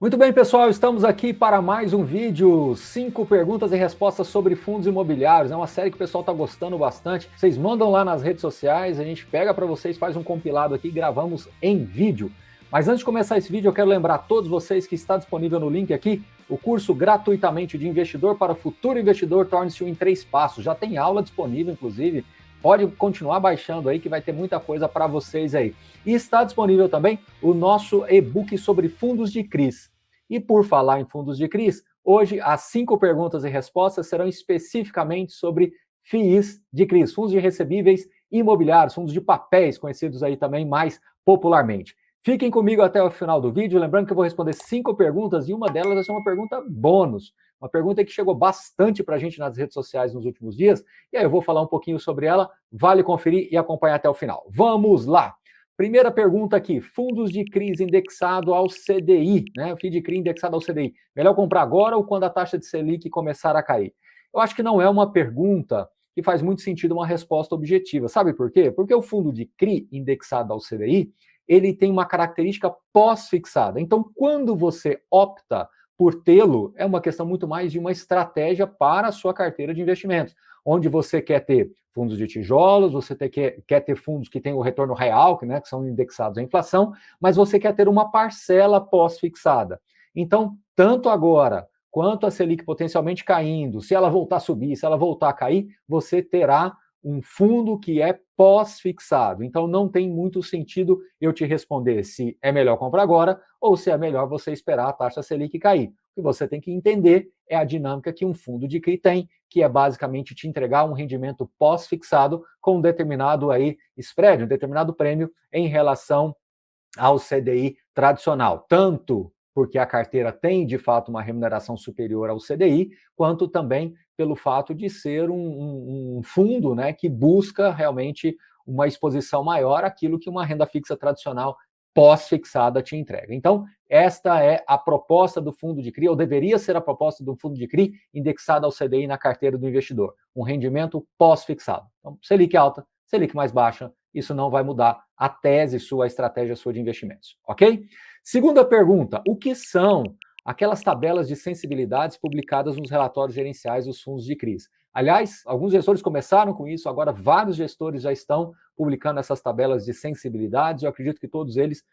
Muito bem, pessoal, estamos aqui para mais um vídeo, 5 perguntas e respostas sobre fundos imobiliários. É uma série que o pessoal está gostando bastante. Vocês mandam lá nas redes sociais, a gente pega para vocês, faz um compilado aqui e gravamos em vídeo. Mas antes de começar esse vídeo, eu quero lembrar a todos vocês que está disponível no link aqui o curso gratuitamente de investidor para futuro investidor, torne-se um em 3 passos. Já tem aula disponível, inclusive. Pode continuar baixando aí que vai ter muita coisa para vocês aí. E está disponível também o nosso e-book sobre fundos de CRIs. E por falar em fundos de CRIs, hoje as 5 perguntas e respostas serão especificamente sobre FIIs de CRIs, fundos de recebíveis imobiliários, fundos de papéis, conhecidos aí também mais popularmente. Fiquem comigo até o final do vídeo, lembrando que eu vou responder 5 perguntas e uma delas vai ser uma pergunta bônus, uma pergunta que chegou bastante para a gente nas redes sociais nos últimos dias, e aí eu vou falar um pouquinho sobre ela, vale conferir e acompanhar até o final. Vamos lá! Primeira pergunta aqui, fundos de CRIs indexado ao CDI, né? O FII de CRI indexado ao CDI. Melhor comprar agora ou quando a taxa de Selic começar a cair? Eu acho que não é uma pergunta que faz muito sentido uma resposta objetiva. Sabe por quê? Porque o fundo de CRI indexado ao CDI, ele tem uma característica pós-fixada. Então, quando você opta por tê-lo, é uma questão muito mais de uma estratégia para a sua carteira de investimentos, onde você quer ter fundos de tijolos, você quer ter fundos que têm o retorno real, que são indexados à inflação, mas você quer ter uma parcela pós-fixada. Então, tanto agora quanto a Selic potencialmente caindo, se ela voltar a subir, se ela voltar a cair, você terá um fundo que é pós-fixado. Então, não tem muito sentido eu te responder se é melhor comprar agora ou se é melhor você esperar a taxa Selic cair. O que você tem que entender é a dinâmica que um fundo de CRI tem, que é basicamente te entregar um rendimento pós-fixado com um determinado aí spread, um determinado prêmio em relação ao CDI tradicional, tanto porque a carteira tem de fato uma remuneração superior ao CDI, quanto também pelo fato de ser um fundo, né, que busca realmente uma exposição maior àquilo que uma renda fixa tradicional pós-fixada te entrega. Então, esta é a proposta do fundo de CRI, ou deveria ser a proposta do fundo de CRI indexado ao CDI na carteira do investidor, um rendimento pós-fixado. Então, Selic alta, Selic mais baixa, isso não vai mudar a tese sua, a estratégia sua de investimentos, ok? Segunda pergunta, o que são aquelas tabelas de sensibilidades publicadas nos relatórios gerenciais dos fundos de CRIs? Aliás, alguns gestores começaram com isso, agora vários gestores já estão publicando essas tabelas de sensibilidades, eu acredito que todos eles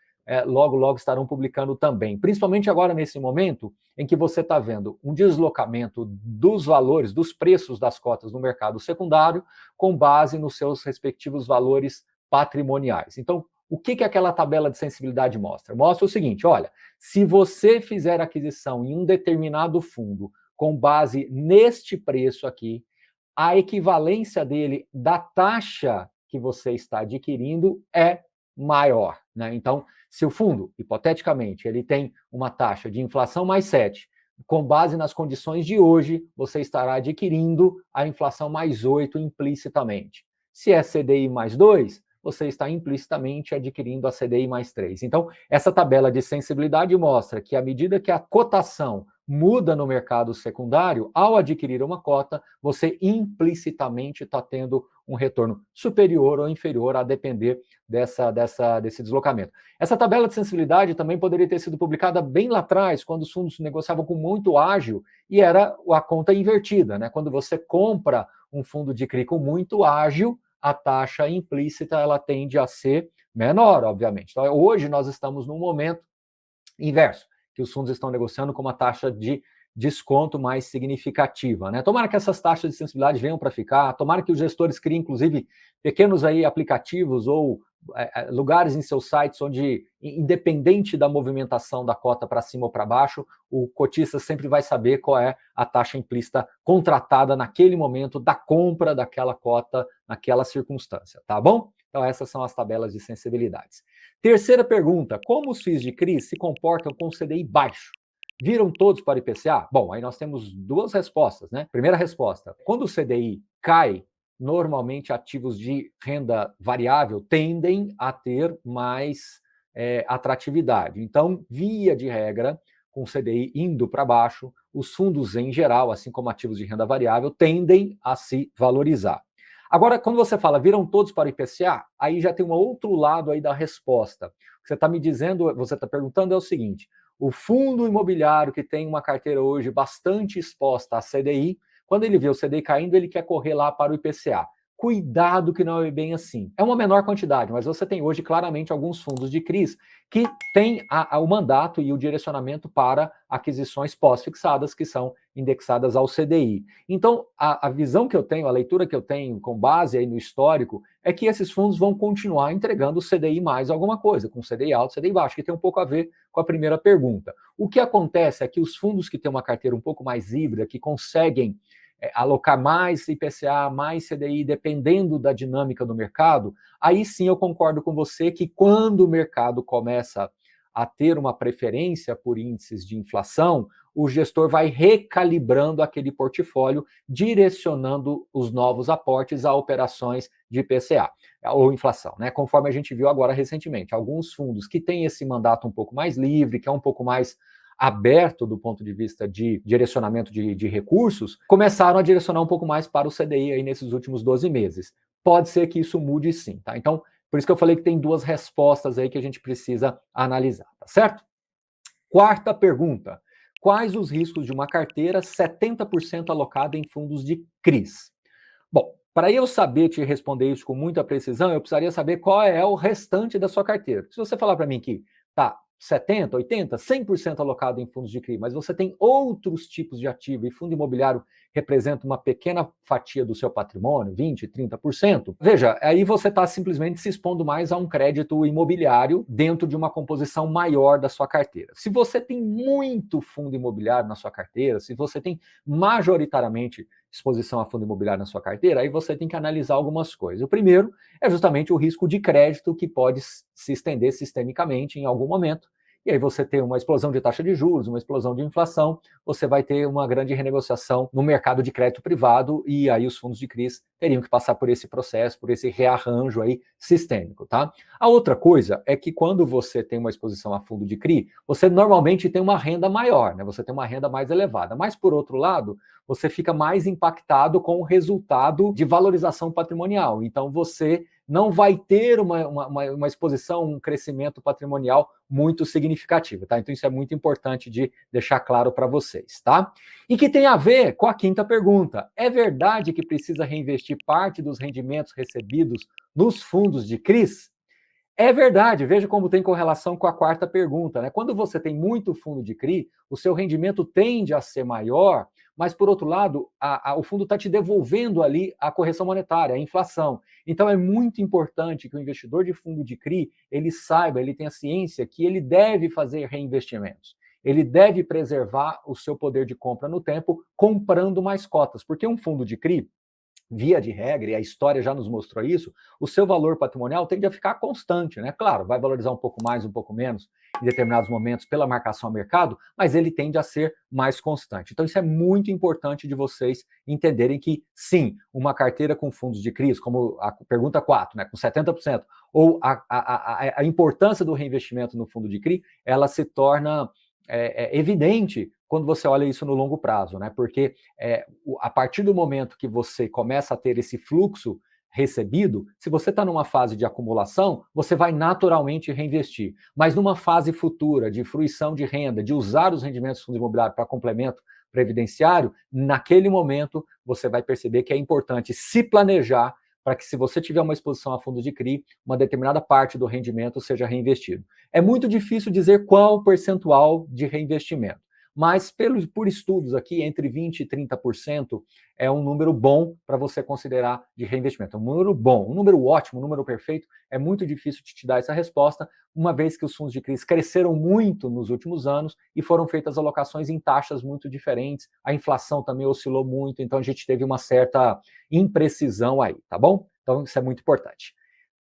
logo estarão publicando também, principalmente agora nesse momento em que você está vendo um deslocamento dos valores, dos preços das cotas no mercado secundário, com base nos seus respectivos valores patrimoniais. Então, o que aquela tabela de sensibilidade mostra? Mostra o seguinte, olha, se você fizer aquisição em um determinado fundo com base neste preço aqui, a equivalência dele da taxa que você está adquirindo é maior, né? Então, se o fundo, hipoteticamente, ele tem uma taxa de inflação mais 7, com base nas condições de hoje, você estará adquirindo a inflação mais 8 implicitamente. Se é CDI mais 2, você está implicitamente adquirindo a CDI mais 3. Então, essa tabela de sensibilidade mostra que à medida que a cotação muda no mercado secundário, ao adquirir uma cota, você implicitamente está tendo um retorno superior ou inferior, a depender desse deslocamento. Essa tabela de sensibilidade também poderia ter sido publicada bem lá atrás, quando os fundos negociavam com muito ágil, e era a conta invertida, né? Quando você compra um fundo de CRI com muito ágil, a taxa implícita ela tende a ser menor, obviamente. Então, hoje nós estamos num momento inverso, que os fundos estão negociando com uma taxa de desconto mais significativa, né? Tomara que essas taxas de sensibilidade venham para ficar, tomara que os gestores criem, inclusive, pequenos aí aplicativos ou lugares em seus sites onde, independente da movimentação da cota para cima ou para baixo, o cotista sempre vai saber qual é a taxa implícita contratada naquele momento da compra daquela cota, naquela circunstância, tá bom? Então essas são as tabelas de sensibilidades. Terceira pergunta, como os FIIs de CRI se comportam com o CDI baixo? Viram todos para o IPCA? Bom, aí nós temos duas respostas, né? Primeira resposta, quando o CDI cai, normalmente ativos de renda variável tendem a ter mais atratividade. Então, via de regra, com o CDI indo para baixo, os fundos em geral, assim como ativos de renda variável, tendem a se valorizar. Agora, quando você fala viram todos para o IPCA, aí já tem um outro lado aí da resposta. O que você está me dizendo, você está perguntando é o seguinte, o fundo imobiliário que tem uma carteira hoje bastante exposta a CDI, quando ele vê o CDI caindo, ele quer correr lá para o IPCA. Cuidado que não é bem assim. É uma menor quantidade, mas você tem hoje claramente alguns fundos de CRIs que têm o mandato e o direcionamento para aquisições pós-fixadas, que são indexadas ao CDI. Então, a visão que eu tenho, a leitura que eu tenho com base aí no histórico, é que esses fundos vão continuar entregando CDI mais alguma coisa, com CDI alto, CDI baixo, que tem um pouco a ver com a primeira pergunta. O que acontece é que os fundos que têm uma carteira um pouco mais híbrida, que conseguem alocar mais IPCA, mais CDI, dependendo da dinâmica do mercado, aí sim eu concordo com você que quando o mercado começa a ter uma preferência por índices de inflação, o gestor vai recalibrando aquele portfólio, direcionando os novos aportes a operações de IPCA ou inflação, né? Conforme a gente viu agora recentemente, alguns fundos que têm esse mandato um pouco mais livre, que é um pouco mais aberto do ponto de vista de direcionamento de recursos, começaram a direcionar um pouco mais para o CDI aí nesses últimos 12 meses. Pode ser que isso mude sim, tá? Então, por isso que eu falei que tem duas respostas aí que a gente precisa analisar, tá certo? Quarta pergunta. Quais os riscos de uma carteira 70% alocada em fundos de CRIs? Bom, para eu saber te responder isso com muita precisão, eu precisaria saber qual é o restante da sua carteira. Se você falar para mim que tá 70, 80, 100% alocado em fundos de CRI, mas você tem outros tipos de ativo e fundo imobiliário representa uma pequena fatia do seu patrimônio, 20, 30%, veja, aí você está simplesmente se expondo mais a um crédito imobiliário dentro de uma composição maior da sua carteira. Se você tem muito fundo imobiliário na sua carteira, se você tem majoritariamente exposição a fundo imobiliário na sua carteira, aí você tem que analisar algumas coisas. O primeiro é justamente o risco de crédito que pode se estender sistemicamente em algum momento. E aí você tem uma explosão de taxa de juros, uma explosão de inflação, você vai ter uma grande renegociação no mercado de crédito privado e aí os fundos de CRIs teriam que passar por esse processo, por esse rearranjo aí sistêmico, tá? A outra coisa é que quando você tem uma exposição a fundo de CRI, você normalmente tem uma renda maior, né? Você tem uma renda mais elevada, mas por outro lado, você fica mais impactado com o resultado de valorização patrimonial. Então, você não vai ter uma exposição, um crescimento patrimonial muito significativo, tá? Então, isso é muito importante de deixar claro para vocês, tá? E que tem a ver com a quinta pergunta. É verdade que precisa reinvestir parte dos rendimentos recebidos nos fundos de CRIs? É verdade, veja como tem correlação com a quarta pergunta, né? Quando você tem muito fundo de CRI, o seu rendimento tende a ser maior, mas por outro lado, o fundo está te devolvendo ali a correção monetária, a inflação. Então é muito importante que o investidor de fundo de CRI, ele saiba, ele tenha ciência que ele deve fazer reinvestimentos. Ele deve preservar o seu poder de compra no tempo, comprando mais cotas, porque um fundo de CRI, via de regra, e a história já nos mostrou isso, o seu valor patrimonial tende a ficar constante, né? Claro, vai valorizar um pouco mais, um pouco menos em determinados momentos pela marcação ao mercado, mas ele tende a ser mais constante. Então, isso é muito importante de vocês entenderem que, sim, uma carteira com fundos de CRIs, como a pergunta 4, né, com 70%, ou a importância do reinvestimento no fundo de CRI, ela se torna evidente quando você olha isso no longo prazo, né? Porque a partir do momento que você começa a ter esse fluxo recebido, se você está numa fase de acumulação, você vai naturalmente reinvestir. Mas numa fase futura de fruição de renda, de usar os rendimentos do fundo imobiliário para complemento previdenciário, naquele momento você vai perceber que é importante se planejar para que, se você tiver uma exposição a fundos de CRI, uma determinada parte do rendimento seja reinvestido. É muito difícil dizer qual o percentual de reinvestimento, mas por estudos aqui, entre 20% e 30% é um número bom para você considerar de reinvestimento. Um número bom, um número ótimo, um número perfeito, é muito difícil de te dar essa resposta, uma vez que os fundos de CRIs cresceram muito nos últimos anos e foram feitas alocações em taxas muito diferentes, a inflação também oscilou muito, então a gente teve uma certa imprecisão aí, tá bom? Então isso é muito importante.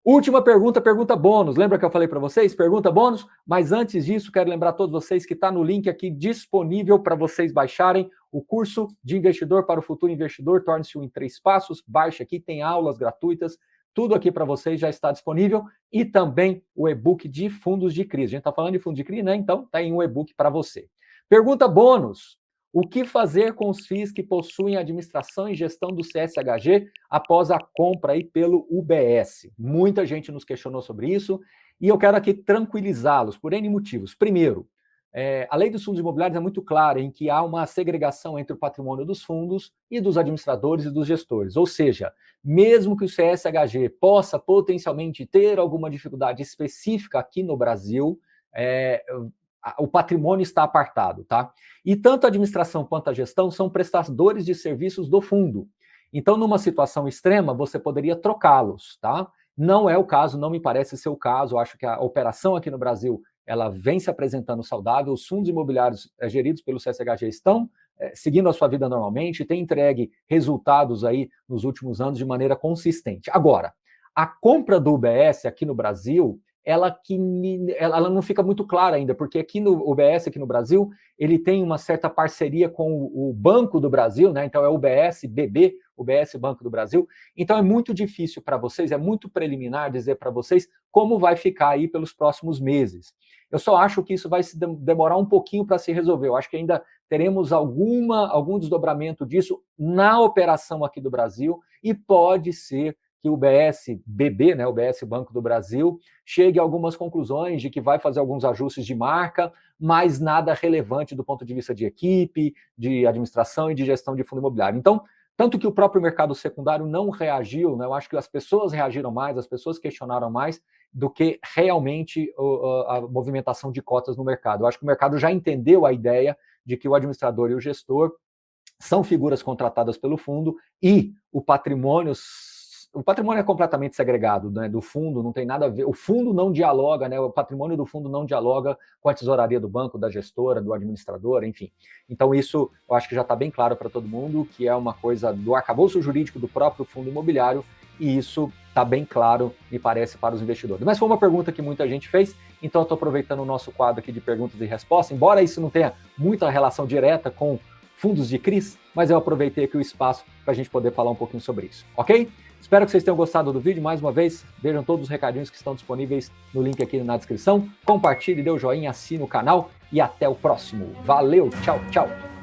Última pergunta, pergunta bônus. Lembra que eu falei para vocês? Pergunta bônus. Mas antes disso, quero lembrar a todos vocês que está no link aqui disponível para vocês baixarem o curso de investidor para o futuro investidor. Torne-se um em 3 passos. Baixe aqui, tem aulas gratuitas. Tudo aqui para vocês já está disponível. E também o e-book de fundos de CRI. A gente está falando de fundo de CRI, né? Então, está em um e-book para você. Pergunta bônus. O que fazer com os FIIs que possuem administração e gestão do CSHG após a compra aí pelo UBS? Muita gente nos questionou sobre isso e eu quero aqui tranquilizá-los por N motivos. Primeiro, A lei dos fundos imobiliários é muito clara em que há uma segregação entre o patrimônio dos fundos e dos administradores e dos gestores. Ou seja, mesmo que o CSHG possa potencialmente ter alguma dificuldade específica aqui no Brasil, o patrimônio está apartado, tá? E tanto a administração quanto a gestão são prestadores de serviços do fundo. Então, numa situação extrema, você poderia trocá-los, tá? Não é o caso, não me parece ser o caso. Eu acho que a operação aqui no Brasil ela vem se apresentando saudável. Os fundos imobiliários geridos pelo CSHG estão seguindo a sua vida normalmente, têm entregue resultados aí nos últimos anos de maneira consistente. Agora, a compra do UBS aqui no Brasil, ela não fica muito clara ainda, porque aqui no UBS, aqui no Brasil, ele tem uma certa parceria com o Banco do Brasil, né? Então é o UBS BB, UBS Banco do Brasil. Então é muito difícil para vocês, é muito preliminar dizer para vocês como vai ficar aí pelos próximos meses. Eu só acho que isso vai demorar um pouquinho para se resolver. Eu acho que ainda teremos algum desdobramento disso na operação aqui do Brasil e pode ser que o UBS BB, né, o UBS Banco do Brasil, chegue a algumas conclusões de que vai fazer alguns ajustes de marca, mas nada relevante do ponto de vista de equipe, de administração e de gestão de fundo imobiliário. Então, tanto que o próprio mercado secundário não reagiu, né, eu acho que as pessoas reagiram mais, as pessoas questionaram mais do que realmente a movimentação de cotas no mercado. Eu acho que o mercado já entendeu a ideia de que o administrador e o gestor são figuras contratadas pelo fundo e o patrimônio é completamente segregado, né, do fundo, não tem nada a ver, o fundo não dialoga, né, o patrimônio do fundo não dialoga com a tesouraria do banco, da gestora, do administrador, enfim. Então isso eu acho que já está bem claro para todo mundo, que é uma coisa do arcabouço jurídico do próprio fundo imobiliário, e isso está bem claro, me parece, para os investidores. Mas foi uma pergunta que muita gente fez, então eu estou aproveitando o nosso quadro aqui de perguntas e respostas, embora isso não tenha muita relação direta com fundos de CRIs, mas eu aproveitei aqui o espaço para a gente poder falar um pouquinho sobre isso, ok? Espero que vocês tenham gostado do vídeo. Mais uma vez, vejam todos os recadinhos que estão disponíveis no link aqui na descrição. Compartilhe, dê o joinha, assine o canal e até o próximo. Valeu, tchau, tchau!